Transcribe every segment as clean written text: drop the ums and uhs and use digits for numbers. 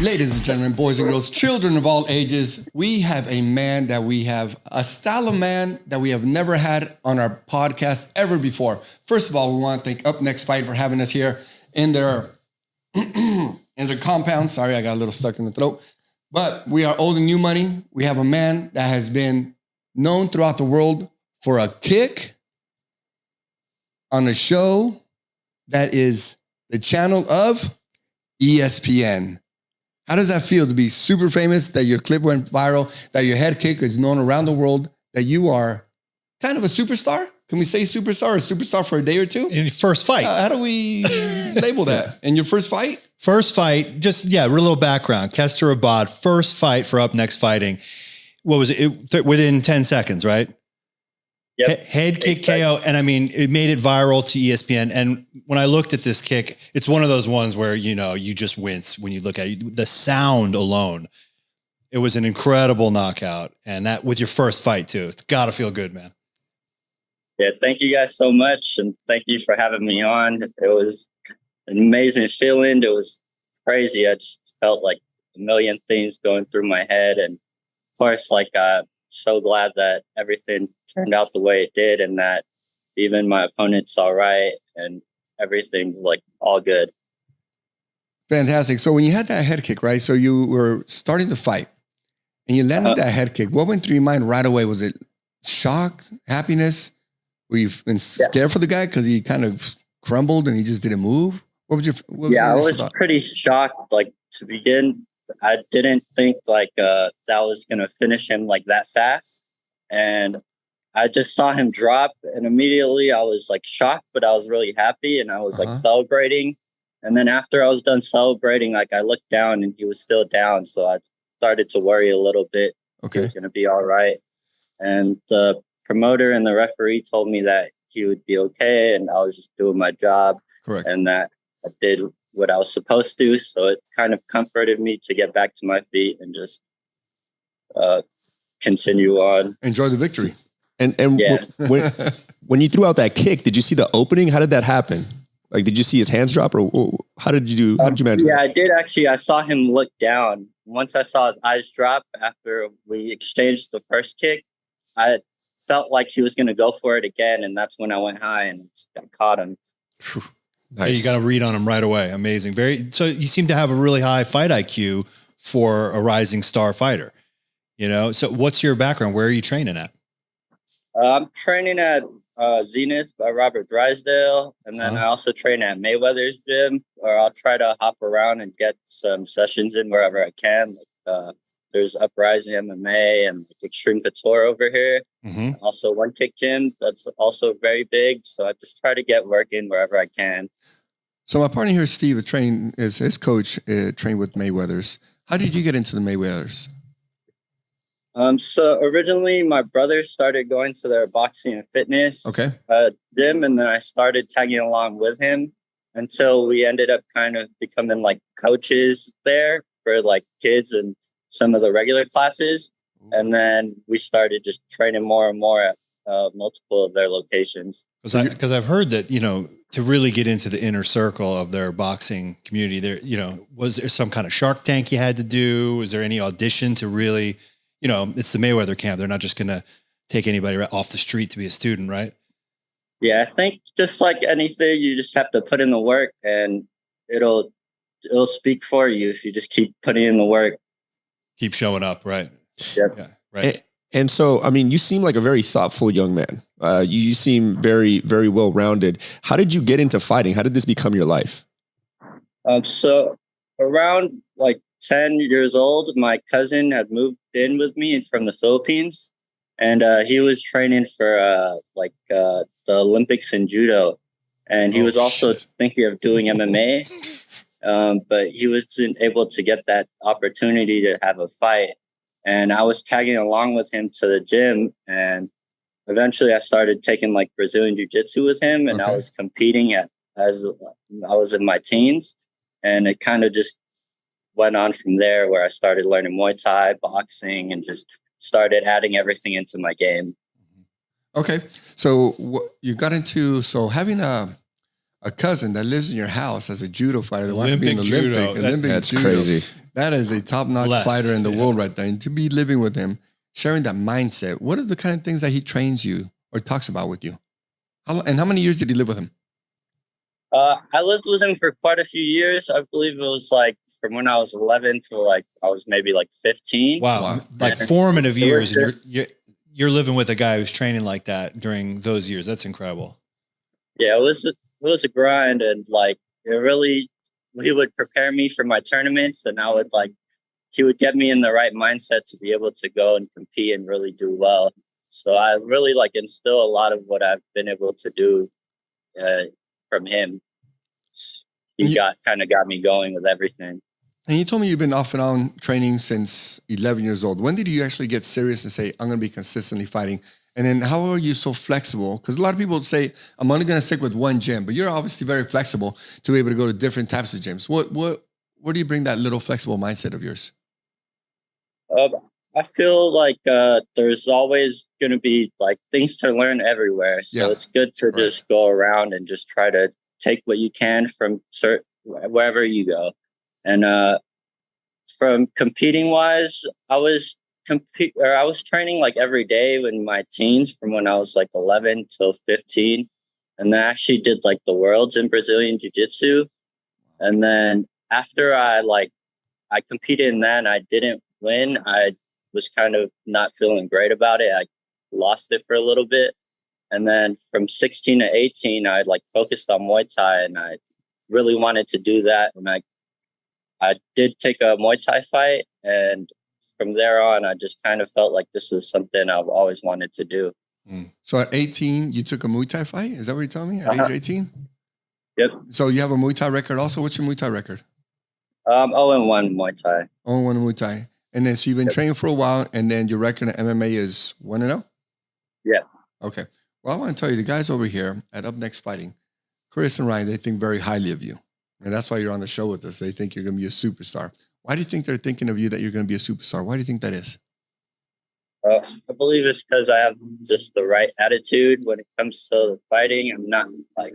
Ladies and gentlemen, boys and girls, children of all ages, we have a man that we have, a style of man that we have never had on our podcast ever before. First of all, we want to thank Up Next Fight for having us here in their in their compound. Sorry, I got a little stuck in the throat. But we are old and new money. We have a man that has been known throughout the world for a kick on a show that is the channel of ESPN. How does that feel to be super famous, that your clip went viral, that your head kick is known around the world, that you are kind of a superstar? Can we say superstar or superstar for a day or two? In your first fight. How do we label that? In your first fight? First fight, just, yeah, a little background. KESTER ABAD, first fight for Up Next Fighting. What was it? Within 10 seconds, right? Yep. Head kick KO. And I mean, it made it viral to ESPN. And when I looked at this kick, it's one of those ones where, you know, you just wince when you look at it. The sound alone, it was an incredible knockout. And that with your first fight too, it's got to feel good, man. Yeah, thank you guys so much. And thank you for having me on. It was an amazing feeling. It was crazy. I just felt like a million things going through my head. And of course, like, so glad that everything turned out the way it did and that even my opponent's all right and everything's like all good. Fantastic. So when you had that head kick, right? So you were starting the fight and you landed that head kick. What went through your mind right away? Was it shock, happiness? Were you scared for the guy because he kind of crumbled and he just didn't move? What was your I was pretty shocked. Like, to begin, I didn't think like that was gonna finish him like that fast, and I just saw him drop, and immediately I was like shocked, but I was really happy, and I was like celebrating. And then after I was done celebrating, like I looked down and he was still down, so I started to worry a little bit. Okay, he was gonna be all right, and the promoter and the referee told me that he would be okay, and I was just doing my job. Correct, and that I did what I was supposed to. So it kind of comforted me to get back to my feet and just continue on. Enjoy the victory. And yeah. when you threw out that kick, did you see the opening? How did that happen? Like, did you see his hands drop, or how did you manage that? Yeah, I did actually. I saw him look down. Once I saw his eyes drop after we exchanged the first kick, I felt like he was going to go for it again. And that's when I went high and caught him. Nice. Yeah, you got to read on him right away. Amazing. So you seem to have a really high fight IQ for a rising star fighter, you know? So what's your background? Where are you training at? I'm training at Zenith by Robert Drysdale. And then I also train at Mayweather's gym, or I'll try to hop around and get some sessions in wherever I can. Like, there's Uprising MMA and like Extreme Couture over here. Also One Kick Gym, that's also very big. So I just try to get work in wherever I can. So my partner here, Steve, is his coach, trained with Mayweather's. How did you get into the Mayweather's? So originally my brother started going to their boxing and fitness gym, and then I started tagging along with him until we ended up kind of becoming like coaches there for like kids and some of the regular classes. And then we started just training more and more at multiple of their locations. Because I've heard that, you know, to really get into the inner circle of their boxing community, there, you know, was there some kind of Shark Tank you had to do? Was there any audition to really, you know, it's the Mayweather camp. They're not just going to take anybody off the street to be a student, right? Yeah, I think just like anything, you just have to put in the work and it'll speak for you if you just keep putting in the work. Keep showing up, right? Yep. Yeah, right. And so, I mean, you seem like a very thoughtful young man. You seem very, very well-rounded. How did you get into fighting? How did this become your life? So around like 10 years old, my cousin had moved in with me from the Philippines, and he was training for the Olympics in judo. And he was also thinking of doing MMA. But he wasn't able to get that opportunity to have a fight. And I was tagging along with him to the gym. And eventually I started taking like Brazilian Jiu-Jitsu with him. And I was competing as I was in my teens. And it kind of just went on from there, where I started learning Muay Thai, boxing, and just started adding everything into my game. Okay. So you got into, having a a cousin that lives in your house as a judo fighter that wants to be in the judo. Olympic That's judo. crazy. That is a top-notch Blessed. fighter in the world right there. And to be living with him, sharing that mindset, what are the kind of things that he trains you or talks about with you? How many years did he live with him? I lived with him for quite a few years. I believe it was like from when I was 11 to like I was maybe like 15. Wow. Like And formative it years. was And you're living with a guy who's training like that during those years. That's incredible. Yeah, it was a grind, and like it really, he would prepare me for my tournaments, and he would get me in the right mindset to be able to go and compete and really do well. So I really like instill a lot of what I've been able to do from him. He got me going with everything. And you told me you've been off and on training since 11 years old. When did you actually get serious and say, I'm going to be consistently fighting? And then how are you so flexible? Because a lot of people say, I'm only going to stick with one gym, but you're obviously very flexible to be able to go to different types of gyms. Where do you bring that little flexible mindset of yours? I feel like there's always going to be like things to learn everywhere. So it's good to just go around and just try to take what you can from wherever you go. And from competing wise, I was training like every day in my teens from when I was like 11 till 15. And then I actually did like the worlds in Brazilian Jiu-Jitsu. And then after I competed in that and I didn't win, I was kind of not feeling great about it. I lost it for a little bit. And then from 16 to 18, I like focused on Muay Thai, and I really wanted to do that. And I did take a Muay Thai fight, and from there on, I just kind of felt like this was something I've always wanted to do. So at 18, you took a Muay Thai fight? Is that what you're telling me? At age 18? Yep. So you have a Muay Thai record also? What's your Muay Thai record? 0-1 Muay Thai. 0-1 Muay Thai. And then so you've been training for a while, and then your record in MMA is 1-0? Yeah. Okay. Well, I want to tell you, the guys over here at Up Next Fighting, Chris and Ryan, they think very highly of you. And that's why you're on the show with us. They think you're going to be a superstar. Why do you think they're thinking of you that you're going to be a superstar? Why do you think that is? I believe it's because I have just the right attitude when it comes to fighting. I'm not like,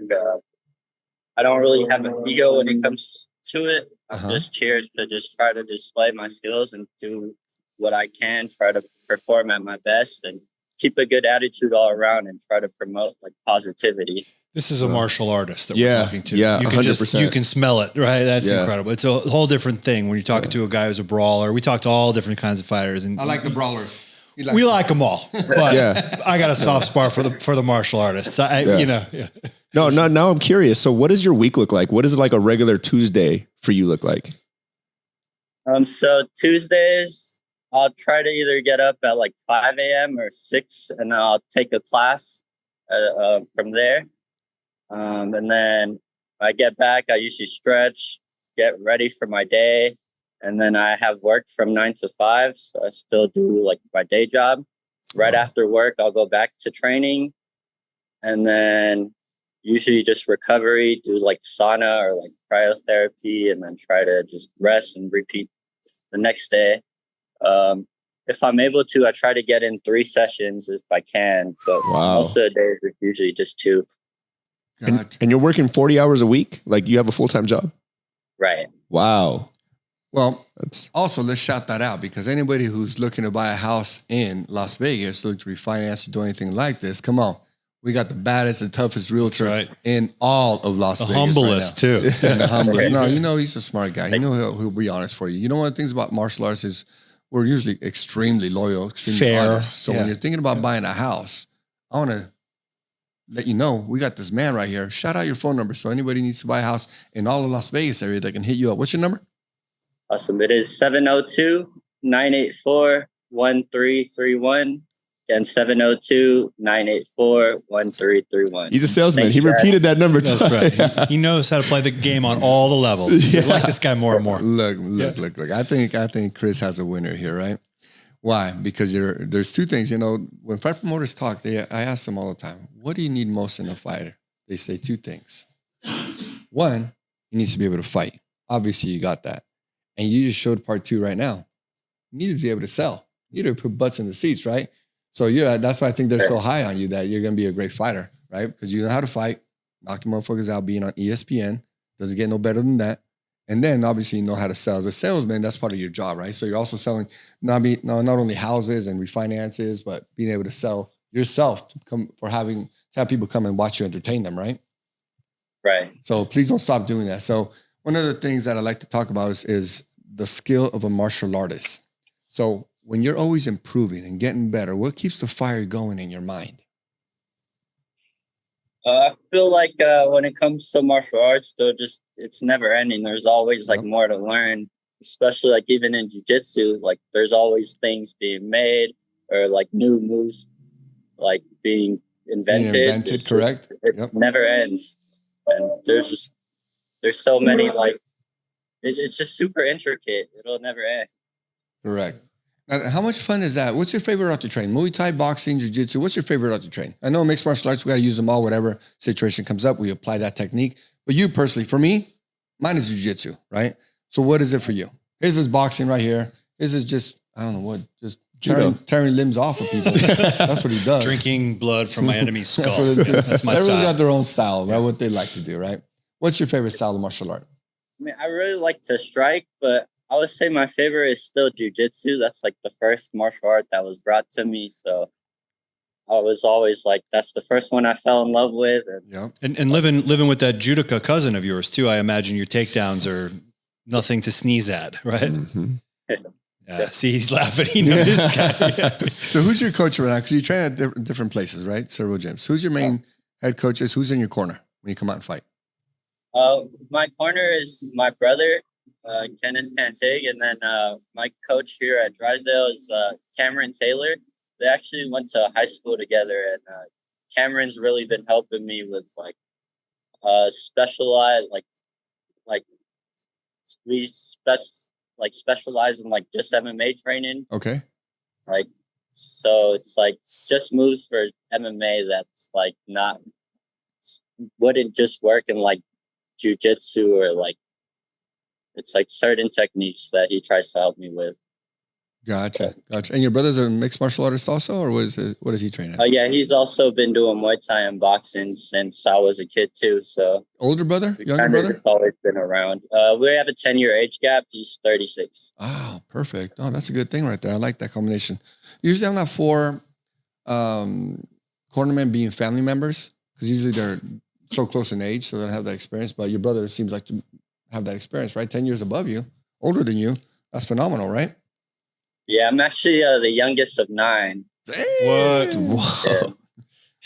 I don't really have an ego when it comes to it. I'm just here to just try to display my skills and do what I can, try to perform at my best and keep a good attitude all around and try to promote like positivity. This is a martial artist that we're talking to. Yeah, you can 100%. you can smell it, right? That's incredible. It's a whole different thing when you're talking to a guy who's a brawler. We talk to all different kinds of fighters, and I like the brawlers. We like them all, but I got a soft spot for the martial artists. No, now I'm curious. So what does your week look like? What does like a regular Tuesday for you look like? So Tuesdays, I'll try to either get up at like 5 a.m. or 6, and I'll take a class from there. And then I get back, I usually stretch, get ready for my day. And then I have work from 9 to 5. So I still do like my day job. Right after work, I'll go back to training. And then usually just recovery, do like sauna or like cryotherapy, and then try to just rest and repeat the next day. If I'm able to, I try to get in 3 sessions if I can. But most of the days, it's usually just 2. And you're working 40 hours a week? Like you have a full-time job? Right. Wow. Well, also let's shout that out, because anybody who's looking to buy a house in Las Vegas, looking to refinance or do anything like this, come on. We got the baddest and toughest realtor in all of Las Vegas. The humblest too. And the humblest. No, you know, he's a smart guy. You know, he'll be honest for you. You know, one of the things about martial arts is we're usually extremely loyal, extremely fair. honest. So when you're thinking about buying a house, I want to let you know, we got this man right here. Shout out your phone number. So anybody needs to buy a house in all of Las Vegas area, they can hit you up. What's your number? Awesome. It is 702-984-1331 and 702-984-1331. He's a salesman. He repeated that number twice. That's right. He knows how to play the game on all the levels. I like this guy more and more. Look. I think Chris has a winner here, right? Why? Because there's 2 things. You know, when fight promoters talk, I ask them all the time, what do you need most in a fighter? They say 2 things. 1, he needs to be able to fight. Obviously, you got that. And you just showed part 2 right now. You need to be able to sell. You need to put butts in the seats, right? So that's why I think they're so high on you, that you're going to be a great fighter, right? Because you know how to fight, knocking motherfuckers out, being on ESPN. Doesn't get no better than that. And then obviously you know how to sell. As a salesman, that's part of your job, right? So you're also selling not only houses and refinances, but being able to sell yourself to have people come and watch you entertain them, right? Right. So please don't stop doing that. So one of the things that I like to talk about is the skill of a martial artist. So when you're always improving and getting better, what keeps the fire going in your mind? I feel like when it comes to martial arts, it's never ending. There's always like more to learn, especially like even in jiu-jitsu, like there's always things being made or like new moves like being invented. Correct. It never ends. And there's so many, like, it's just super intricate. It'll never end. Correct. Now, how much fun is that? What's your favorite art to train? Muay Thai, boxing, jiu-jitsu. What's your favorite art to train? I know mixed martial arts, we got to use them all, whatever situation comes up, we apply that technique. But you personally, for me, mine is jiu-jitsu, right? So what is it for you? His is boxing right here. His is just, I don't know what, just tearing limbs off of people. That's what he does. Drinking blood from my enemy's skull. That's my Everyone's style. got their own style, right? What they like to do, right? What's your favorite style of martial art? I mean, I really like to strike, but I would say my favorite is still jiu-jitsu. That's like the first martial art that was brought to me. So I was always like, that's the first one I fell in love with. And living with that judoka cousin of yours too, I imagine your takedowns are nothing to sneeze at, right? Mm-hmm. Yeah. See, he's laughing. He knows this guy. Yeah. So who's your coach right now? Because you train at different places, right? Several gyms. Who's your main head coaches? Who's in your corner when you come out and fight? My corner is my brother, Kenneth Cantig, and then my coach here at Drysdale is Cameron Taylor. They actually went to high school together, and Cameron's really been helping me with like specialized we specialize in like just MMA training. Okay. Like, so it's like just moves for MMA that's like wouldn't just work in like jiu-jitsu, or like it's like certain techniques that he tries to help me with. Gotcha. And your brother's a mixed martial artist also, or what does he train as? Yeah, he's also been doing Muay Thai and boxing since I was a kid too. So older brother, younger brother? Always been around. We have a 10-year age gap. He's 36. Oh, perfect. Oh, that's a good thing right there. I like that combination. Usually I'm not for cornermen being family members, because usually they're so close in age, so they don't have that experience. But your brother seems like to have that experience, right? 10 years above you, older than you. That's phenomenal, right? Yeah, I'm actually the youngest of 9. What? Whoa.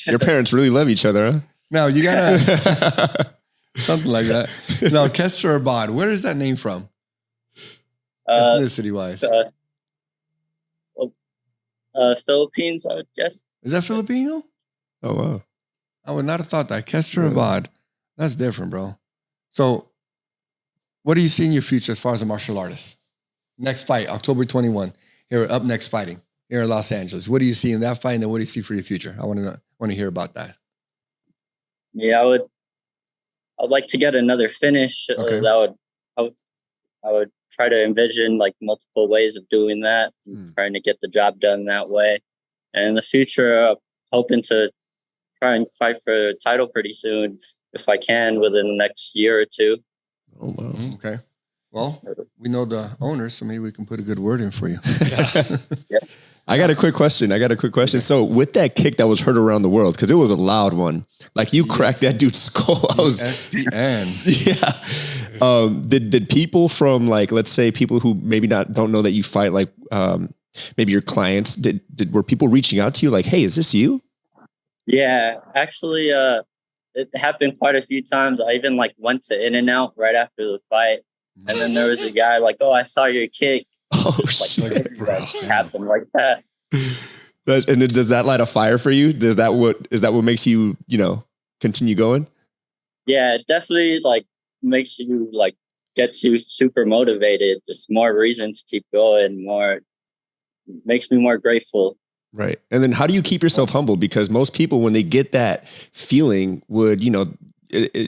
Your parents really love each other, huh? No, you gotta something like that. No, KESTER or ABAD. Where is that name from? Ethnicity wise. Philippines, I would guess. Is that Filipino? Oh wow. I would not have thought that. KESTER or ABAD. That's different, bro. So what do you see in your future as far as a martial artist? Next fight, October 21. Here, Up Next Fighting here in Los Angeles. What do you see in that fight, and then what do you see for your future? I want to hear about that. Yeah, I would like to get another finish. Okay. I would try to envision like multiple ways of doing that, trying to get the job done that way. And in the future, hoping to try and fight for a title pretty soon, if I can, within the next year or two. Oh wow. Okay. Well, we know the owners, so maybe we can put a good word in for you. Yeah. I got a quick question. So with that kick that was heard around the world, because it was a loud one, like you cracked that dude's skull. I was SPN. Yeah. Did people from, like, let's say people who maybe don't know that you fight, like maybe your clients, were people reaching out to you like, hey, is this you? Yeah, actually, it happened quite a few times. I even like went to In-N-Out right after the fight. And then there was a guy like, oh, I saw your kick. Oh, like, shit. bro. Happened like that. And does that light a fire for you? Is that what makes you, continue going? Yeah, it definitely like makes you like gets you super motivated. Just more reason to keep going. Makes me more grateful. Right. And then how do you keep yourself humble? Because most people, when they get that feeling, would,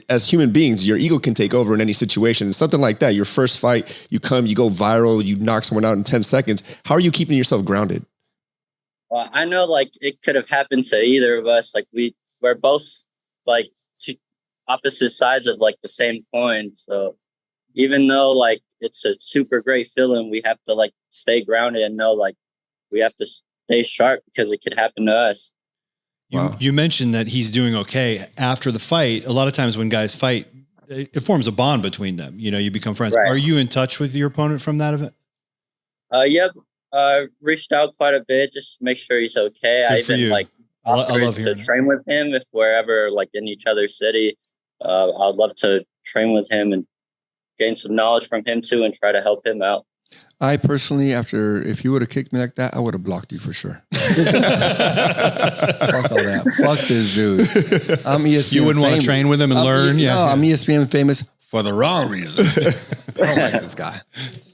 as human beings, your ego can take over in any situation. Something like that, your first fight, you go viral, you knock someone out in 10 seconds. How are you keeping yourself grounded? Well, I know like it could have happened to either of us. Like we're both like opposite sides of like the same coin. So even though like it's a super great feeling, we have to like stay grounded and know like we have to stay sharp because it could happen to us. You mentioned that he's doing okay after the fight. A lot of times when guys fight, it forms a bond between them. You know, you become friends. Right. Are you in touch with your opponent from that event? Yep. Reached out quite a bit just to make sure he's okay. Good I for even you. like I offered love to hearing it. train with him if we're ever like in each other's city. I'd love to train with him and gain some knowledge from him too and try to help him out. I personally, if you would have kicked me like that, I would have blocked you for sure. Fuck all that. Fuck this dude. I'm ESPN You wouldn't want to train with him and learn? No, Yeah. I'm ESPN famous for the wrong reasons. I don't like this guy.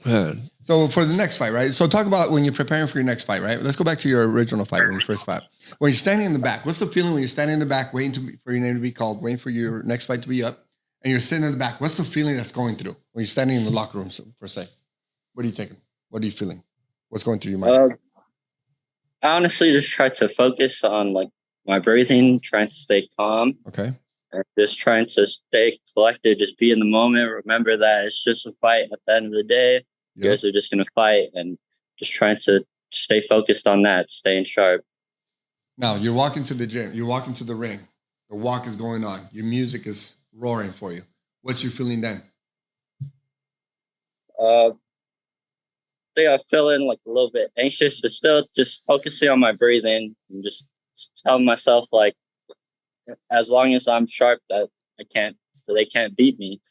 Man. So for the next fight, right? So talk about when you're preparing for your next fight, right? Let's go back to your original fight when you first fought. When you're standing in the back, what's the feeling when you're standing in the back, waiting for your name to be called, waiting for your next fight to be up, and you're sitting in the back? What's the feeling that's going through when you're standing in the locker room, per se? What are you thinking? What are you feeling? What's going through your mind? I honestly just try to focus on like my breathing, trying to stay calm. Okay. And just trying to stay collected, just be in the moment. Remember that it's just a fight at the end of the day. You guys are just going to fight, and just trying to stay focused on that, staying sharp. Now, you're walking to the gym. You're walking to the ring. The walk is going on. Your music is roaring for you. What's your feeling then? I think I'm feeling like a little bit anxious, but still just focusing on my breathing and just telling myself like, as long as I'm sharp, that they can't beat me.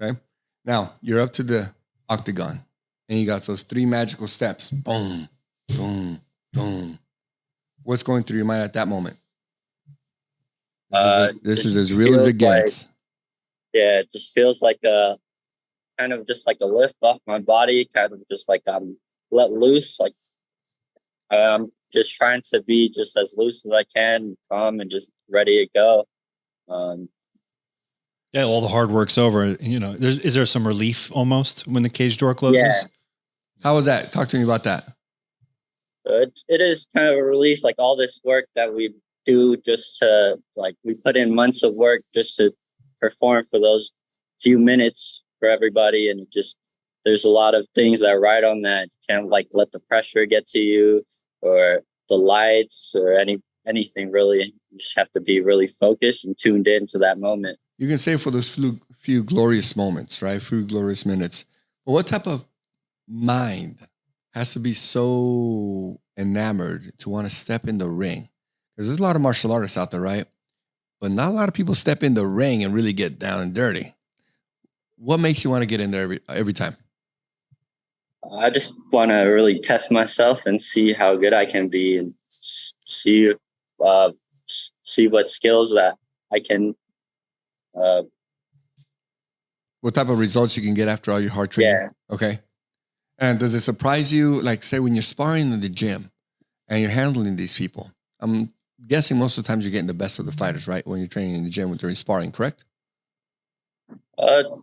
Okay. Now, you're up to the octagon, and you got those 3 magical steps. Boom, boom, boom. What's going through your mind at that moment? This is as real as it gets. Yeah, it just feels like a kind of just like a lift off my body, kind of just like I'm let loose. Like I'm just trying to be just as loose as I can, calm and just ready to go. Yeah, all the hard work's over. You know, is there some relief almost when the cage door closes? Yeah. How was that? Talk to me about that. It is kind of a relief, like all this work that we do just to, like, we put in months of work just to perform for those few minutes for everybody. And there's a lot of things that ride on that. You can't like let the pressure get to you or the lights or anything really. You just have to be really focused and tuned into that moment. You can say for those few glorious moments, right? Few glorious minutes. But what type of mind has to be so enamored to want to step in the ring? Because there's a lot of martial artists out there, right? But not a lot of people step in the ring and really get down and dirty. What makes you want to get in there every time? I just want to really test myself and see how good I can be and see what skills that I can. What type of results you can get after all your hard training? Yeah. Okay. And does it surprise you, like say when you're sparring in the gym and you're handling these people? I'm guessing most of the times you're getting the best of the fighters, right? When you're training in the gym during sparring, correct?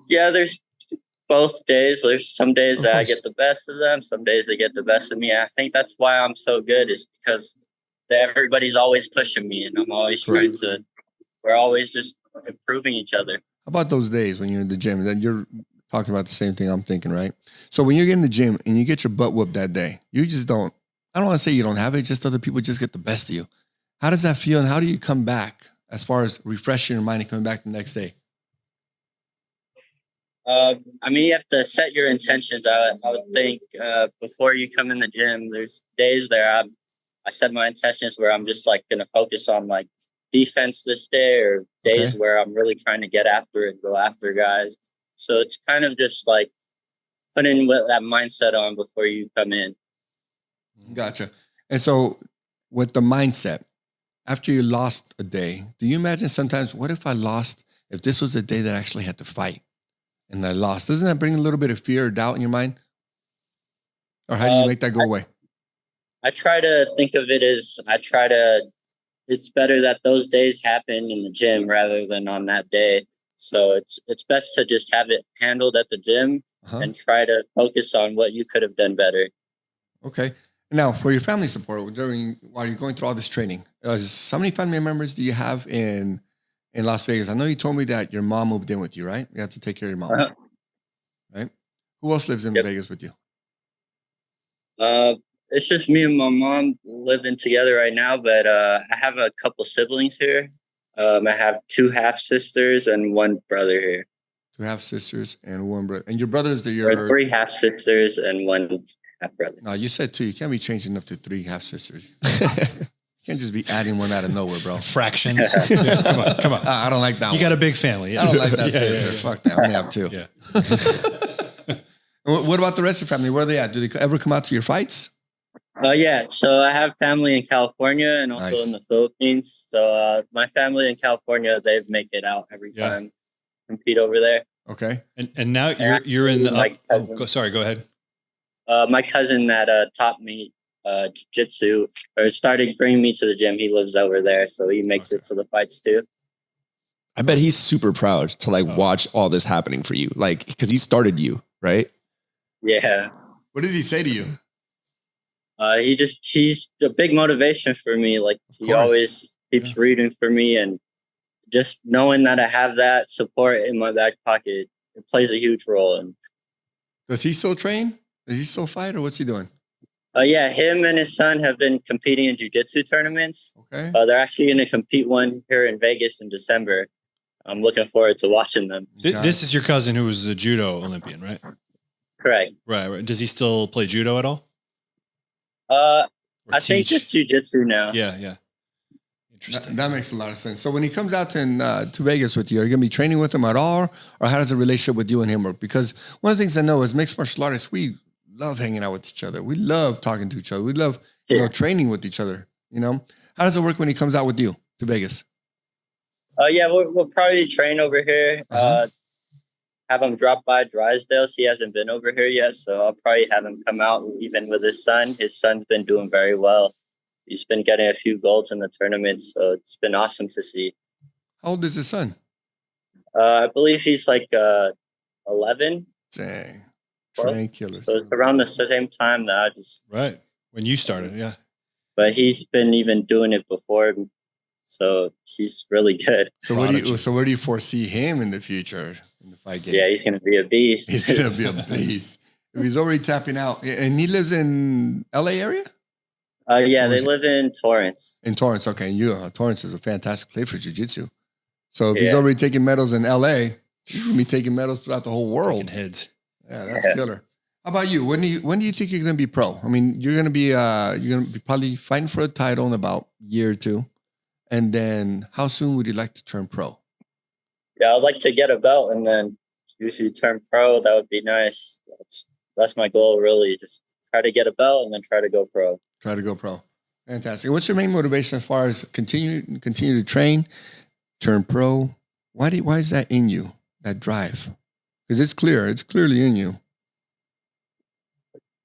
Yeah, there's both days. There's some days that I get the best of them. Some days they get the best of me. I think that's why I'm so good, is because everybody's always pushing me and I'm always we're always just improving each other. How about those days when you're in the gym? Then you're talking about the same thing I'm thinking, right? So when you get in the gym and you get your butt whooped that day, you just don't, I don't want to say you don't have it, just other people just get the best of you. How does that feel? And how do you come back as far as refreshing your mind and coming back the next day? I mean, you have to set your intentions. I would think before you come in the gym, there's days there I set my intentions where I'm just like going to focus on like defense this day, or days where I'm really trying to get after it, go after guys. So it's kind of just like putting that mindset on before you come in. Gotcha. And so with the mindset, after you lost a day, do you imagine sometimes, what if I lost, if this was the day that I actually had to fight and I lost? Doesn't that bring a little bit of fear or doubt in your mind? Or how do you make that go away? I try to think of it as it's better that those days happen in the gym rather than on that day. So it's best to just have it handled at the gym and try to focus on what you could have done better. Okay. Now, for your family support while you're going through all this training, how many family members do you have in in Las Vegas. I know you told me that your mom moved in with you, right? You have to take care of your mom, Uh-huh. right? Who else lives in Yep. Vegas with you? It's just me and my mom living together right now, but I have a couple siblings here. I have 2 half sisters and 1 brother here. 2 half sisters and 1 brother. And your brother is Or your. 3 half sisters and 1 half brother. No, you said 2. You can't be changing up to 3 half sisters. You can't just be adding one out of nowhere, bro. Fractions. Yeah, come on. I don't like that You one. got a big family. I don't like that Yeah, sister. yeah, Fuck that. I only have 2. yeah. What about the rest of your family? Where are they at? Do they ever come out to your fights? Yeah, so I have family in California and also Nice. in the Philippines. So my family in California, they make it out every Yeah. time, compete over there. Okay. And now you're in the My up. cousin. Sorry, go ahead. My cousin that taught me jiu-jitsu or started bringing me to the gym, he lives over there, so he makes it to the fights too. I bet he's super proud to like watch all this happening for you. Like, because he started you, right? Yeah. What does he say to you? He's a big motivation for me. Like he course. always keeps reading for me, and just knowing that I have that support in my back pocket, it plays a huge role. And Does he still train? Does he still fight, or what's he doing? yeah, him and his son have been competing in jiu-jitsu tournaments. Okay. They're actually going to compete one here in Vegas in December. I'm looking forward to watching them. This is your cousin who was a judo Olympian, right? Correct. Right. Does he still play judo at all? I Or think teach? just jiu-jitsu now. Yeah. Interesting. That makes a lot of sense. So when he comes out to Vegas with you, are you going to be training with him at all? Or how does the relationship with you and him work? Because one of the things I know is mixed martial artists, we love hanging out with each other. We love talking to each other. We love training with each other. How does it work when he comes out with you to Vegas? Yeah, we'll probably train over here. Have him drop by Drysdale. He hasn't been over here yet, so I'll probably have him come out even with his son. His son's been doing very well. He's been getting a few golds in the tournaments, so it's been awesome to see. How old is his son? I believe he's like 11. Dang. 12. Train killers. So it's around the same time that I just... Right. When you started, yeah. But he's been even doing it before, so he's really good. So where do you foresee him in the future in the fight game? Yeah, he's going to be a beast. He's going to be a beast. If he's already tapping out. And he lives in LA area? Yeah, they live in Torrance. In Torrance, okay. And Torrance is a fantastic place for jiu-jitsu. So if he's already taking medals in LA, he's going to be taking medals throughout the whole world. Taking heads. Yeah, that's killer. How about you? When do you think you're going to be pro? I mean, you're going to be probably fighting for a title in about a year or 2. And then how soon would you like to turn pro? Yeah, I'd like to get a belt and then usually turn pro. That would be nice. That's my goal, really. Just try to get a belt and then try to go pro. Try to go pro. Fantastic. What's your main motivation as far as continue to train, turn pro? Why is that in you, that drive? Because it's clearly in you.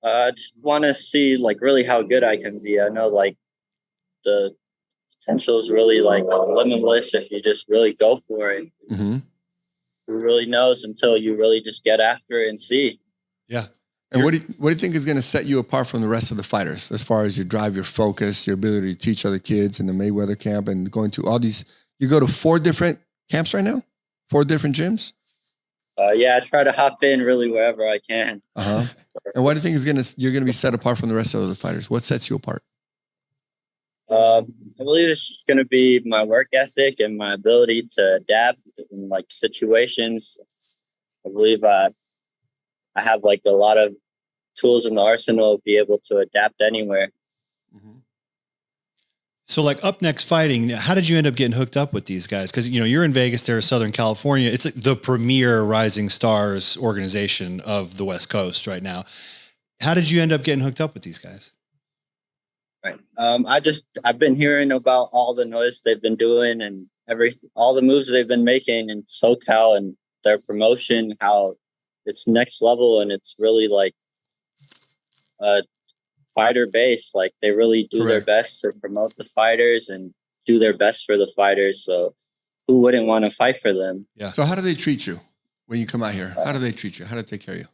I just want to see like really how good I can be. I know like the potential is really like limitless if you just really go for it. Mm-hmm. Who really knows until you really just get after it and see. Yeah. And what do you think is going to set you apart from the rest of the fighters as far as your drive, your focus, your ability to teach other kids in the Mayweather camp and going to all these? You go to 4 different camps right now? 4 different gyms? Yeah, I try to hop in really wherever I can. And what do you think you're going to be set apart from the rest of the fighters? What sets you apart? I believe it's going to be my work ethic and my ability to adapt in like situations. I believe I have like a lot of tools in the arsenal to be able to adapt anywhere. Mm-hmm. So like Up Next Fighting, how did you end up getting hooked up with these guys? Because, you're in Vegas, they're Southern California. It's like the premier rising stars organization of the West Coast right now. How did you end up getting hooked up with these guys? Right. I've been hearing about all the noise they've been doing and all the moves they've been making in SoCal and their promotion, how it's next level and it's really like fighter based. Like they really do their best to promote the fighters and do their best for the fighters. So who wouldn't want to fight for them? Yeah. So how do they treat you when you come out here? How do they treat you? How do they take care of you?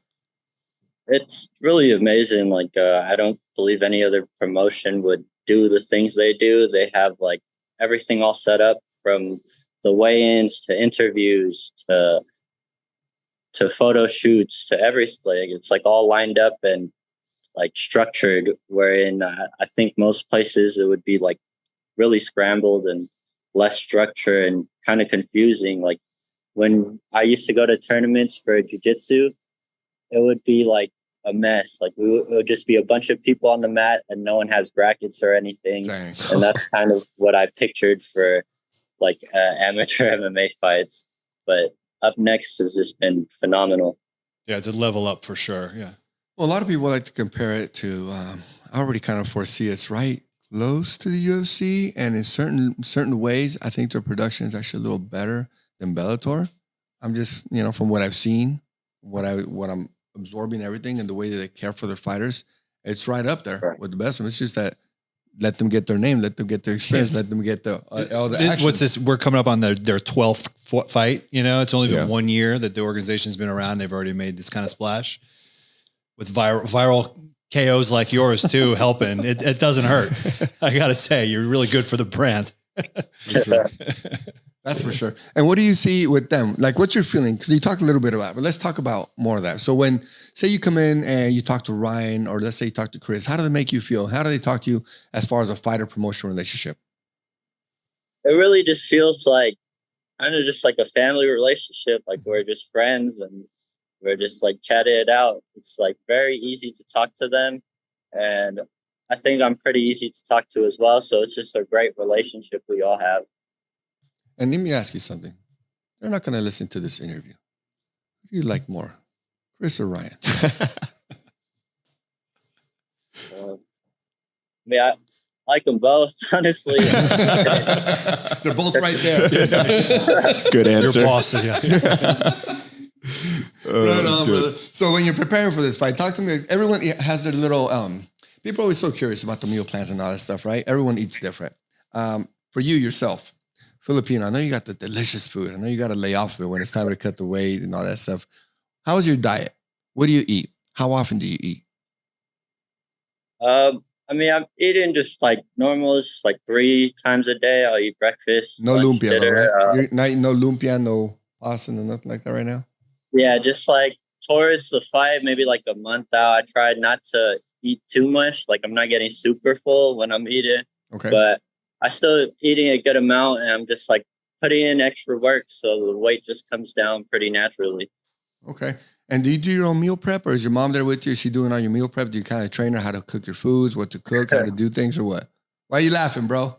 It's really amazing. Like, I don't believe any other promotion would do the things they do. They have like everything all set up from the weigh-ins to interviews to photo shoots to everything. It's like all lined up and like structured, wherein I think most places it would be like really scrambled and less structure and kind of confusing. Like when I used to go to tournaments for jiu-jitsu, it would be like a mess. Like it would just be a bunch of people on the mat and no one has brackets or anything. Dang. And that's kind of what I pictured for like amateur MMA fights. But up next has just been phenomenal. Yeah, it's a level up for sure. Yeah. Well, a lot of people like to compare it to, I already kind of foresee it's right close to the UFC. And in certain ways, I think their production is actually a little better than Bellator. I'm just, from what I've seen, what I'm absorbing everything and the way that they care for their fighters, it's right up there with the best of them. It's just that let them get their name, let them get their experience, let them get all the action. What's this? We're coming up on their 12th fight. It's only been 1 year that the organization's been around. They've already made this kind of splash with viral KOs like yours too, helping. It doesn't hurt. I got to say, you're really good for the brand. That's for sure. And what do you see with them? Like, what's your feeling? Because you talked a little bit about it, but let's talk about more of that. So when, say you come in and you talk to Ryan, or let's say you talk to Chris, how do they make you feel? How do they talk to you as far as a fighter-promotion relationship? It really just feels like kind of just like a family relationship. Like we're just friends and we're just like chatting it out. It's like very easy to talk to them. And I think I'm pretty easy to talk to as well. So it's just a great relationship we all have. And let me ask you something. They're not going to listen to this interview. Who do you like more, Chris or Ryan? I like them both, honestly. They're both right there. Good answer. Your bosses, yeah. Right on, brother. So when you're preparing for this fight, talk to me. Everyone has their little, people are always so curious about the meal plans and all that stuff, right? Everyone eats different. For you yourself, Filipino, I know you got the delicious food. I know you got to lay off of it when it's time to cut the weight and all that stuff. How is your diet? What do you eat? How often do you eat? I'm eating just like normal, just like 3 times a day. I'll eat breakfast. No lunch, lumpia, dinner, right? You're not eating no lumpia, no pasta, no nothing like that right now? Yeah, just like towards the fight, maybe like a month out, I tried not to eat too much. Like I'm not getting super full when I'm eating. Okay. But I still eating a good amount, and I'm just like putting in extra work, so the weight just comes down pretty naturally. Okay. And do you do your own meal prep, or is your mom there with you? Is she doing all your meal prep? Do you kind of train her how to cook your foods, what to cook, how to do things, or what? Why are you laughing, bro?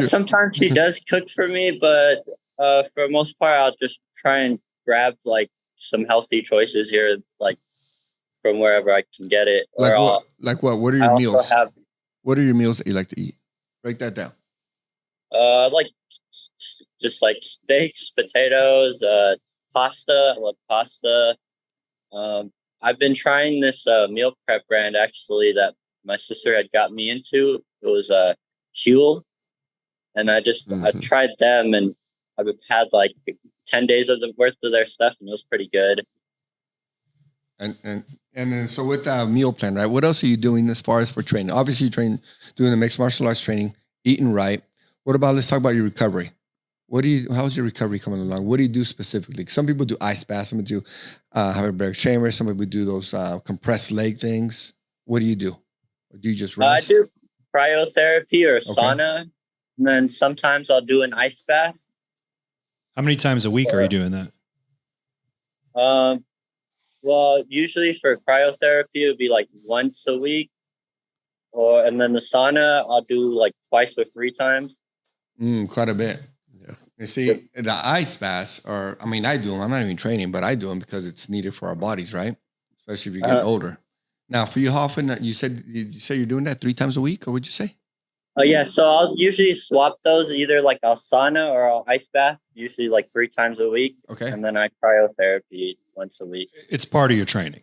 Sometimes she does cook for me, but for the most part, I'll just try and grab like some healthy choices here, like from wherever I can get it. Like what? Like what? What are your meals? What are your meals that you like to eat? Break that down. Like just like steaks, potatoes, pasta. I love pasta. I've been trying this meal prep brand actually that my sister had got me into. It was Huel, and I tried them, and I've had like 10 days of the worth of their stuff, and it was pretty good. And then so with that meal plan, right? What else are you doing as far as for training? Obviously, you're doing the mixed martial arts training, eating right. What about, let's talk about your recovery. How's your recovery coming along? What do you do specifically? Some people do ice baths. Some people do hyperbaric chamber. Some people do those compressed leg things. What do you do? Or do you just rest? I do cryotherapy or sauna. And then sometimes I'll do an ice bath. How many times a week are you doing that? Well, usually for cryotherapy, it would be like once a week. And then the sauna, I'll do like 2 or 3 times. Quite a bit. Yeah. You see, the ice baths I do them. I'm not even training, but I do them because it's needed for our bodies, right? Especially if you get older. Now, for you, how often, you say you're doing that 3 times a week, or what'd you say? Yeah, so I'll usually swap those, either like I'll sauna or I'll ice bath, usually like 3 times a week. Okay. And then I cryotherapy once a week. It's part of your training.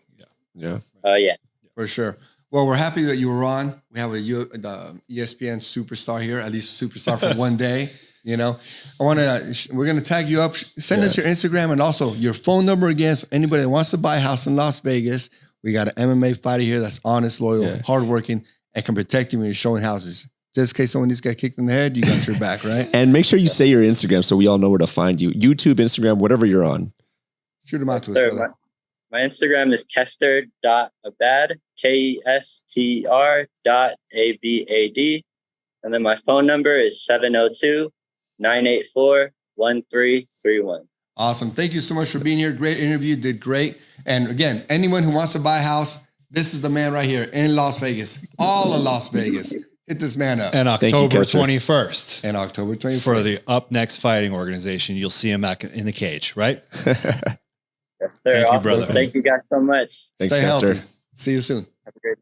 Yeah. Yeah. For sure. Well, we're happy that you were on. We have the ESPN superstar here, at least superstar for one day. We're going to tag you up. Send us your Instagram and also your phone number again. So anybody that wants to buy a house in Las Vegas, we got an MMA fighter here that's honest, loyal, hardworking, and can protect you when you're showing houses. Just in case someone needs to get kicked in the head, you got your back, right? And make sure you say your Instagram so we all know where to find you. YouTube, Instagram, whatever you're on. Shoot them out to us, Sir, brother. my Instagram is kester.abad, KESTER.ABAD. And then my phone number is 702-984-1331. Awesome. Thank you so much for being here. Great interview. Did great. And again, anyone who wants to buy a house, this is the man right here in Las Vegas. All of Las Vegas. Hit this man up. And Thank you, October Kester. 21st. And October 21st. For the Up Next Fighting Organization, you'll see him back in the cage, right? Yes, sir. Thank you, Awesome. brother. Thank you guys so much. Thanks, Stay Kester. healthy. See you soon. Have a great